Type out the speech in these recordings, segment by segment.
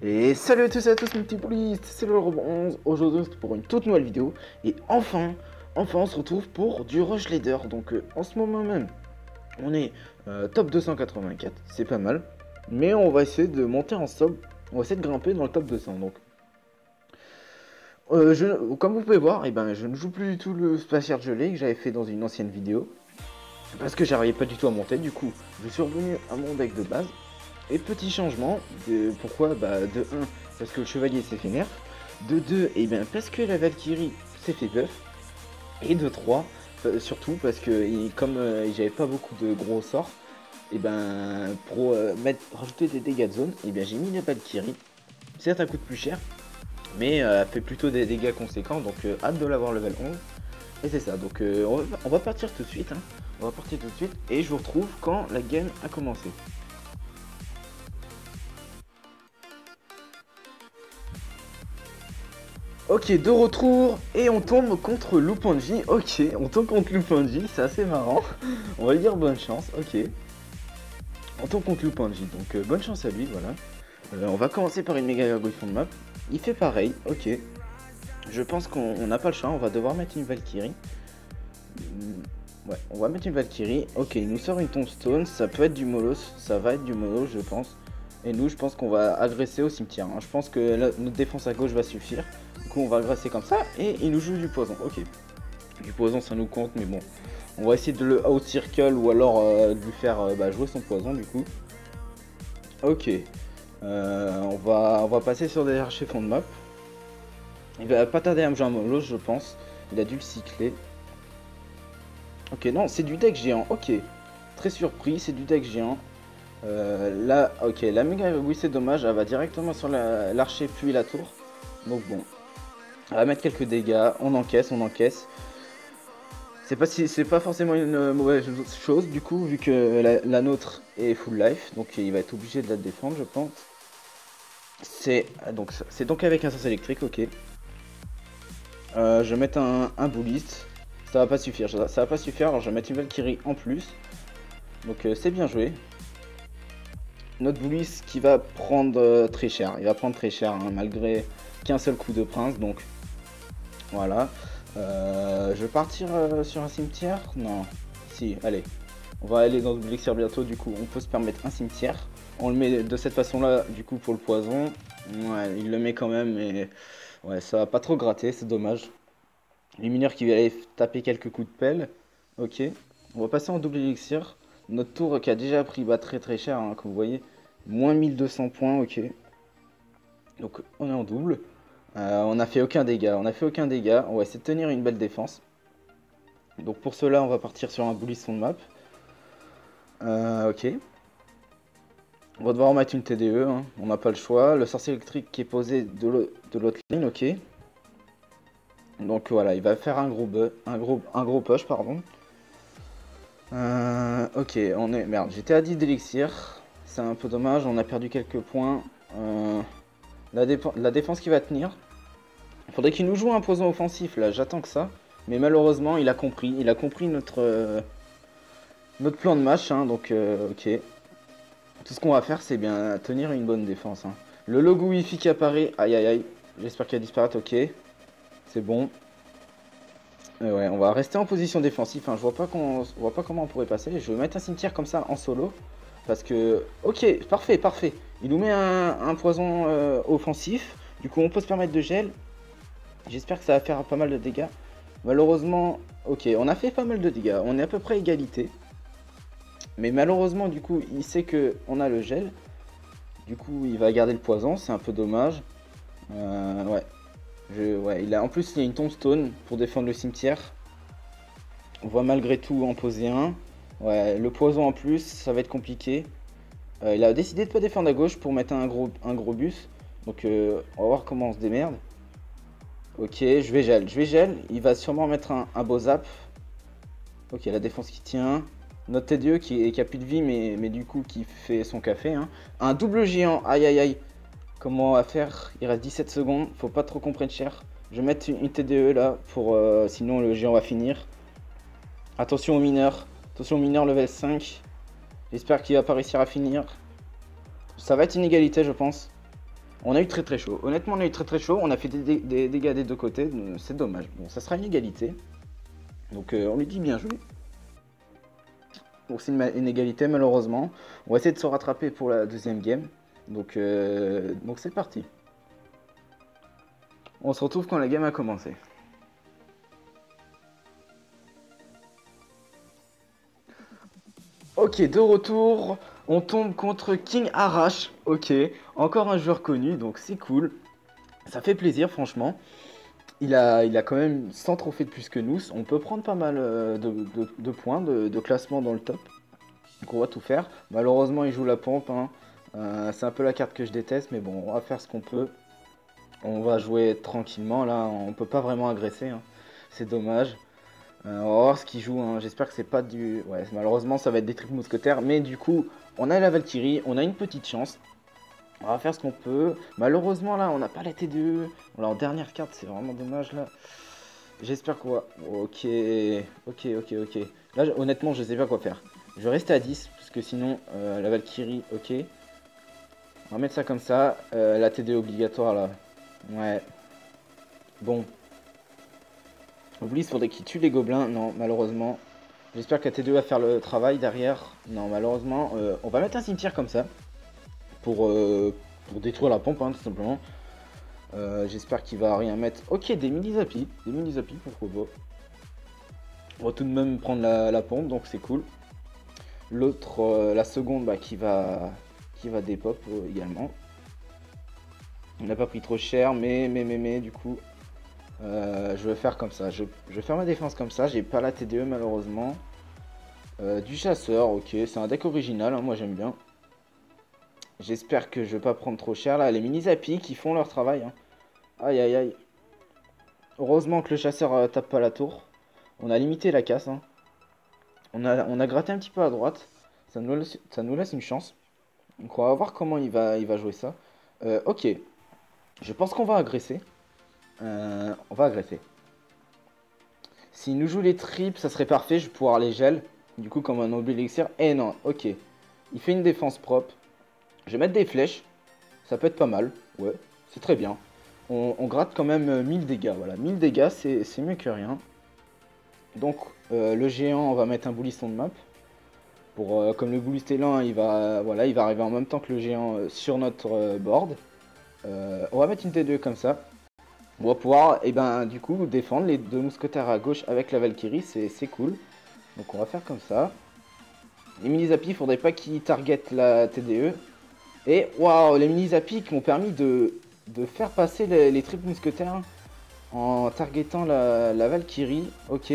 Et salut à tous et à tous mes petits poulistes, c'est le Robot 11, aujourd'hui c'est pour une toute nouvelle vidéo. Et enfin on se retrouve pour du Rush Leader. Donc en ce moment même, on est top 284, c'est pas mal. Mais on va essayer de monter en somme, on va essayer de grimper dans le top 200. Donc comme vous pouvez voir, je ne joue plus du tout le Spatial Gelé que j'avais fait dans une ancienne vidéo. Parce que j'arrivais pas du tout à monter, du coup je suis revenu à mon deck de base. Et petit changement, pourquoi de 1, parce que le chevalier s'est fait nerf, de 2, parce que la Valkyrie s'est fait buff, et de 3, surtout parce que comme j'avais pas beaucoup de gros sorts, pour rajouter des dégâts de zone, j'ai mis la Valkyrie. Certes, elle coûte plus cher, mais elle fait plutôt des dégâts conséquents, donc hâte de l'avoir level 11. Et c'est ça, donc on va partir tout de suite, on va partir tout de suite, et je vous retrouve quand la game a commencé. Ok, de retour, et on tombe contre Lupanji. Ok, on tombe contre Lupanji, c'est assez marrant. On va lui dire bonne chance, ok. On tombe contre Lupanji, donc bonne chance à lui, voilà. On va commencer par une méga gargouille fond de map. Il fait pareil, ok. Je pense qu'on n'a pas le choix, on va devoir mettre une Valkyrie. Ouais, on va mettre une Valkyrie. Ok, il nous sort une tombstone, ça peut être du Molos, ça va être du Molos, je pense. Et nous, je pense qu'on va agresser au cimetière. Je pense que notre défense à gauche va suffire. Du coup, on va agresser comme ça. Et il nous joue du poison. Ok. Du poison, ça nous compte. Mais bon. On va essayer de le out circle ou alors de lui faire jouer son poison du coup. Ok. On va passer sur des archers fond de map. Il va pas tarder à me jouer un Molos, je pense. Il a dû le cycler. Ok, non, c'est du deck géant. Ok. Très surpris, c'est du deck géant. Là, ok, la méga oui c'est dommage, elle va directement sur l'archer puis la tour. Donc bon, elle va mettre quelques dégâts, on encaisse. C'est pas forcément une mauvaise chose du coup, vu que la nôtre est full life, donc il va être obligé de la défendre, je pense. C'est donc avec un sens électrique, ok. Je vais mettre un bullist, ça va pas suffire, alors je vais mettre une Valkyrie en plus. Donc c'est bien joué. Notre Bullis qui va prendre très cher, il va prendre très cher malgré qu'un seul coup de prince, donc voilà. Je vais partir sur un cimetière, non, si, allez, on va aller dans le Blixir bientôt, du coup on peut se permettre un cimetière. On le met de cette façon là, du coup pour le poison, ouais, il le met quand même, mais ouais, ça va pas trop gratter, c'est dommage. Les mineurs qui va aller taper quelques coups de pelle, ok. On va passer en double élixir. Notre tour qui a déjà pris très cher, comme vous voyez. Moins 1200 points, ok. Donc on est en double. On n'a fait aucun dégât, on va essayer de tenir une belle défense. Donc pour cela, on va partir sur un bully son de map. Ok. On va devoir mettre une TDE, on n'a pas le choix. Le sorcier électrique qui est posé de l'autre ligne, ok. Donc voilà, il va faire un gros push, pardon. Ok, on est... Merde, j'étais à 10 d'élixir. C'est un peu dommage, on a perdu quelques points. La défense qui va tenir. Il faudrait qu'il nous joue un poison offensif, là, j'attends que ça. Mais malheureusement, il a compris notre plan de match, donc ok. Tout ce qu'on va faire, c'est bien tenir une bonne défense. Le logo Wi-Fi qui apparaît, aïe aïe aïe. J'espère qu'il va disparaître, ok. C'est bon. Ouais, on va rester en position défensive, je vois pas comment on pourrait passer. Je vais mettre un cimetière comme ça en solo. Parce que, ok, parfait. Il nous met un poison offensif. Du coup, on peut se permettre de gel. J'espère que ça va faire pas mal de dégâts. Malheureusement, ok, on a fait pas mal de dégâts. On est à peu près égalité. Mais malheureusement, du coup, il sait que on a le gel. Du coup, il va garder le poison, c'est un peu dommage. Ouais. Ouais, en plus, il y a une tombstone pour défendre le cimetière. On va malgré tout en poser un. Ouais, le poison en plus, ça va être compliqué. Il a décidé de pas défendre à gauche pour mettre un gros bus. Donc, on va voir comment on se démerde. Ok, je vais gel. Il va sûrement mettre un beau zap. Ok, la défense qui tient. Notre TDE qui a plus de vie, mais du coup, qui fait son café. Un double géant, aïe aïe aïe. Comment on va faire? Il reste 17 secondes, faut pas trop qu'on prenne cher. Je vais mettre une TDE là, pour sinon le géant va finir. Attention aux mineurs level 5. J'espère qu'il va pas réussir à finir. Ça va être une égalité, je pense. On a eu très très chaud. Honnêtement, on a eu très très chaud. On a fait des dégâts des deux côtés. C'est dommage. Bon, ça sera une égalité. Donc on lui dit bien joué. Donc c'est une égalité malheureusement. On va essayer de se rattraper pour la deuxième game. Donc c'est parti. On se retrouve quand la game a commencé. Ok, de retour. On tombe contre King Arash. Ok, encore un joueur connu, donc c'est cool. Ça fait plaisir franchement. Il a quand même 100 trophées de plus que nous. On peut prendre pas mal de points, de classement dans le top. Donc on va tout faire. Malheureusement, il joue la pompe. Hein. C'est un peu la carte que je déteste, mais bon, on va faire ce qu'on peut. On va jouer tranquillement. Là, on peut pas vraiment agresser. Hein. C'est dommage. On va voir ce qu'il joue. Hein. J'espère que c'est pas du... Ouais, malheureusement, ça va être des triples mousquetaires. Mais du coup, on a la Valkyrie. On a une petite chance. On va faire ce qu'on peut. Malheureusement, là, on n'a pas la TDE. On l'a en dernière carte, c'est vraiment dommage, là. J'espère qu'on va... Ok. Là, honnêtement, je sais pas quoi faire. Je vais rester à 10, parce que sinon, la Valkyrie, ok. On va mettre ça comme ça. La TDE obligatoire, là. Ouais. Bon. Oublie, il faudrait qu'il tue les gobelins. Non, malheureusement. J'espère que la TDE va faire le travail derrière. Non, malheureusement. On va mettre un cimetière comme ça. Pour détruire la pompe, hein, tout simplement. J'espère qu'il va rien mettre. Ok, des mini-zappies. Des mini-zappies, pourquoi pas. On va tout de même prendre la pompe, donc c'est cool. L'autre, la seconde, bah, qui va dépop également. On n'a pas pris trop cher, mais du coup, je vais faire comme ça. Je vais faire ma défense comme ça. J'ai pas la TDE malheureusement. Du chasseur, ok, c'est un deck original, hein, moi j'aime bien. J'espère que je vais pas prendre trop cher là. Les mini-zappies qui font leur travail. Hein. Aïe aïe aïe. Heureusement que le chasseur tape pas la tour. On a limité la casse. Hein. On a gratté un petit peu à droite. Ça nous laisse une chance. Donc on va voir comment il va jouer ça. Ok. Je pense qu'on va agresser. On va agresser. S'il nous joue les tripes, ça serait parfait. Je vais pouvoir les gel. Du coup, comme un noble élixir. Eh non, ok. Il fait une défense propre. Je vais mettre des flèches. Ça peut être pas mal. Ouais, c'est très bien. On gratte quand même 1000 dégâts. Voilà, 1000 dégâts, c'est mieux que rien. Donc, le géant, on va mettre un boulisson de map. Pour, comme le bouliste est lent, il va arriver en même temps que le géant sur notre board. On va mettre une T2 comme ça. On va pouvoir, du coup, défendre les deux mousquetaires à gauche avec la Valkyrie. C'est cool. Donc, on va faire comme ça. Les mini-zappies, il faudrait pas qu'ils targetent la TDE. Et waouh, les mini-zappies qui m'ont permis de faire passer les triples mousquetaires en targetant la Valkyrie. Ok.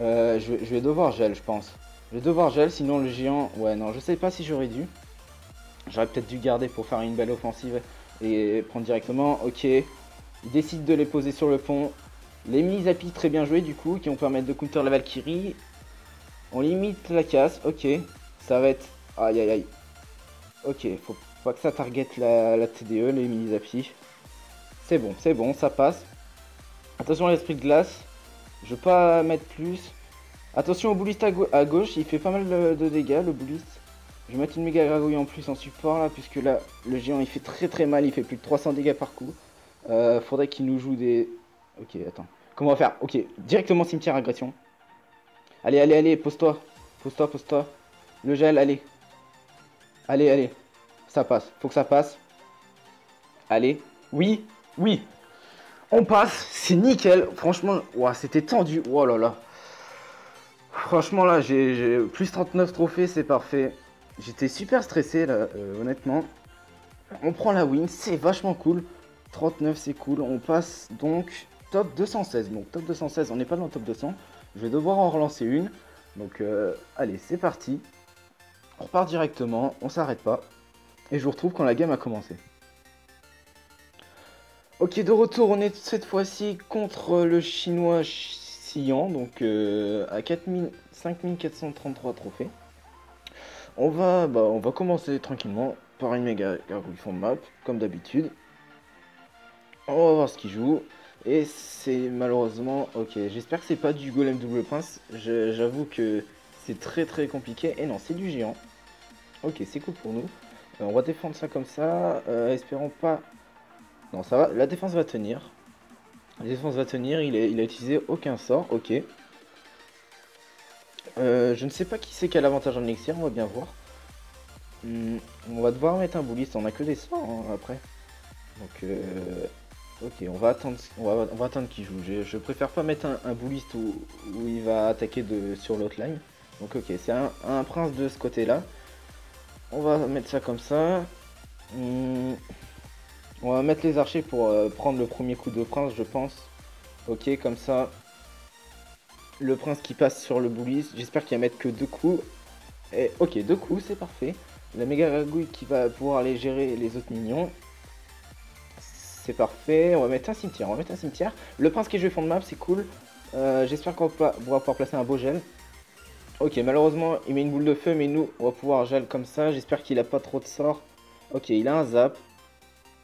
Je vais devoir gel, je pense. Je vais devoir gel, sinon le géant... Ouais, non, je sais pas si j'aurais dû. J'aurais peut-être dû garder pour faire une belle offensive et prendre directement. Ok. Il décide de les poser sur le pont. Les mini-zappies très bien joués, du coup, qui vont permettre de counter la Valkyrie. On limite la casse. Ok. Ça va être... Aïe, aïe, aïe. Ok, faut pas que ça target la TDE, les mini-zappies. C'est bon, ça passe. Attention à l'esprit de glace. Je vais pas mettre plus. Attention au bouliste à gauche, il fait pas mal de dégâts, le bouliste. Je vais mettre une méga gargouille en plus en support là, puisque là, le géant il fait très mal, il fait plus de 300 dégâts par coup. Faudrait qu'il nous joue des... Ok, attends. Comment on va faire? Ok, directement cimetière agression. Allez, pose-toi. Pose-toi. Le gel, allez. Allez. Ça passe. Faut que ça passe. Allez. Oui. On passe. C'est nickel. Franchement, wow, c'était tendu. Oh là là. Franchement, là, j'ai plus 39 trophées. C'est parfait. J'étais super stressé, là, honnêtement. On prend la win. C'est vachement cool. 39, c'est cool. On passe donc top 216. Donc, top 216, on n'est pas dans le top 200. Je vais devoir en relancer une. Donc, allez, c'est parti. On repart directement. On s'arrête pas. Et je vous retrouve quand la game a commencé. Ok, de retour, on est cette fois-ci contre le chinois Xian, donc à 5433 trophées. On va commencer tranquillement par une méga gargouille fond de map, comme d'habitude. On va voir ce qu'il joue. Et c'est malheureusement... Ok, j'espère que c'est pas du golem double pince. J'avoue que c'est très compliqué. Et non, c'est du géant. Ok, c'est cool pour nous. On va défendre ça comme ça. Espérons pas Non, ça va, la défense va tenir. La défense va tenir, il a utilisé aucun sort, ok. Je ne sais pas qui c'est qui a l'avantage en élixir, on va bien voir. On va devoir mettre un bouliste, on a que des sorts hein, après. Donc ok, on va attendre, on va attendre qu'il joue. Je préfère pas mettre un bouliste où il va attaquer sur l'autre line. Donc ok, c'est un prince de ce côté-là. On va mettre ça comme ça. On va mettre les archers pour prendre le premier coup de prince, je pense. Ok, comme ça. Le prince qui passe sur le bouliste. J'espère qu'il va mettre que 2 coups. Et ok, 2 coups, c'est parfait. La méga gargouille qui va pouvoir aller gérer les autres minions. C'est parfait. On va mettre un cimetière. On va mettre un cimetière. Le prince qui joue fond de map, c'est cool. J'espère qu'on va pouvoir placer un beau gel. Ok, malheureusement, il met une boule de feu, mais nous, on va pouvoir gel comme ça. J'espère qu'il a pas trop de sorts. Ok, il a un zap.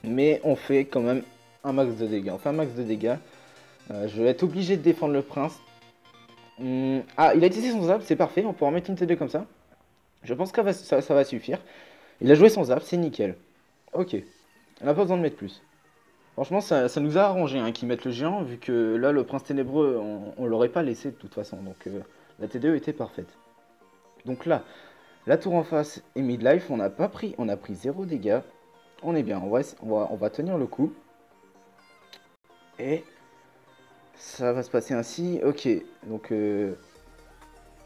Mais on fait quand même un max de dégâts. On fait un max de dégâts. Je vais être obligé de défendre le prince. Ah, il a utilisé son zap, c'est parfait. On pourra mettre une T2 comme ça. Je pense que ça va suffire. Il a joué son zap, c'est nickel. Ok, on n'a pas besoin de mettre plus. Franchement, ça nous a arrangé hein, qu'ils mettent le géant, vu que là, le prince ténébreux, on l'aurait pas laissé de toute façon. Donc la T2 était parfaite. Donc là, la tour en face est midlife. On a pris 0 dégâts. On est bien, on va tenir le coup. Et ça va se passer ainsi. Ok, donc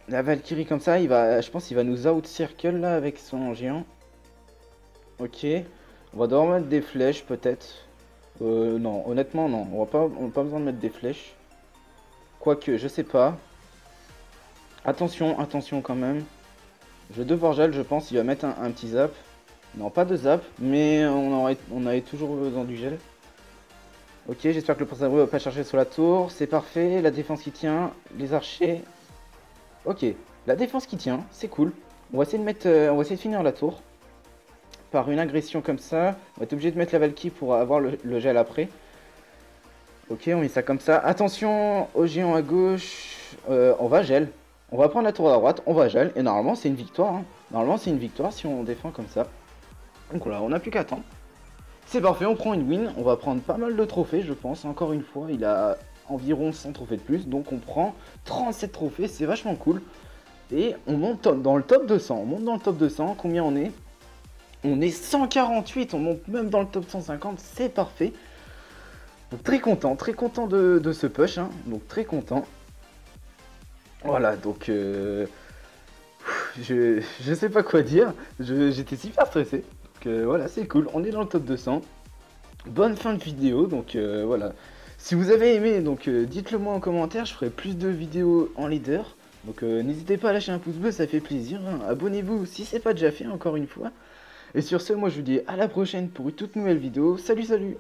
la Valkyrie comme ça, je pense qu'il va nous out circle là avec son géant. Ok, on va devoir mettre des flèches peut-être. Non, honnêtement non, on n'a pas besoin de mettre des flèches. Quoique, je sais pas. Attention, attention quand même. Je vais devoir gel, je pense, il va mettre un petit zap. Non, pas de zap, mais on avait toujours besoin du gel. Ok, j'espère que le prince ténébreux va pas chercher sur la tour. C'est parfait, la défense qui tient, les archers. Ok, la défense qui tient, c'est cool. On va essayer de finir la tour. Par une agression comme ça. On va être obligé de mettre la Valkyrie pour avoir le gel après. Ok, on met ça comme ça. Attention au géant à gauche. On va gel. On va prendre la tour à droite, on va gel. Et normalement, c'est une victoire. Hein. Normalement, c'est une victoire si on défend comme ça. Donc voilà, on n'a plus qu'à attendre. C'est parfait, on prend une win. On va prendre pas mal de trophées, je pense. Encore une fois, il a environ 100 trophées de plus. Donc on prend 37 trophées, c'est vachement cool. Et on monte dans le top 200. On monte dans le top 200. Combien on est? On est 148. On monte même dans le top 150. C'est parfait. Donc très content de ce push. Hein. Donc très content. Voilà, donc je sais pas quoi dire. J'étais super stressé. Donc voilà, c'est cool. On est dans le top 200. Bonne fin de vidéo. Donc voilà. Si vous avez aimé, donc dites-le moi en commentaire. Je ferai plus de vidéos en leader. Donc n'hésitez pas à lâcher un pouce bleu, ça fait plaisir. Hein. Abonnez-vous si c'est pas déjà fait, encore une fois. Et sur ce, moi je vous dis à la prochaine pour une toute nouvelle vidéo. Salut, salut!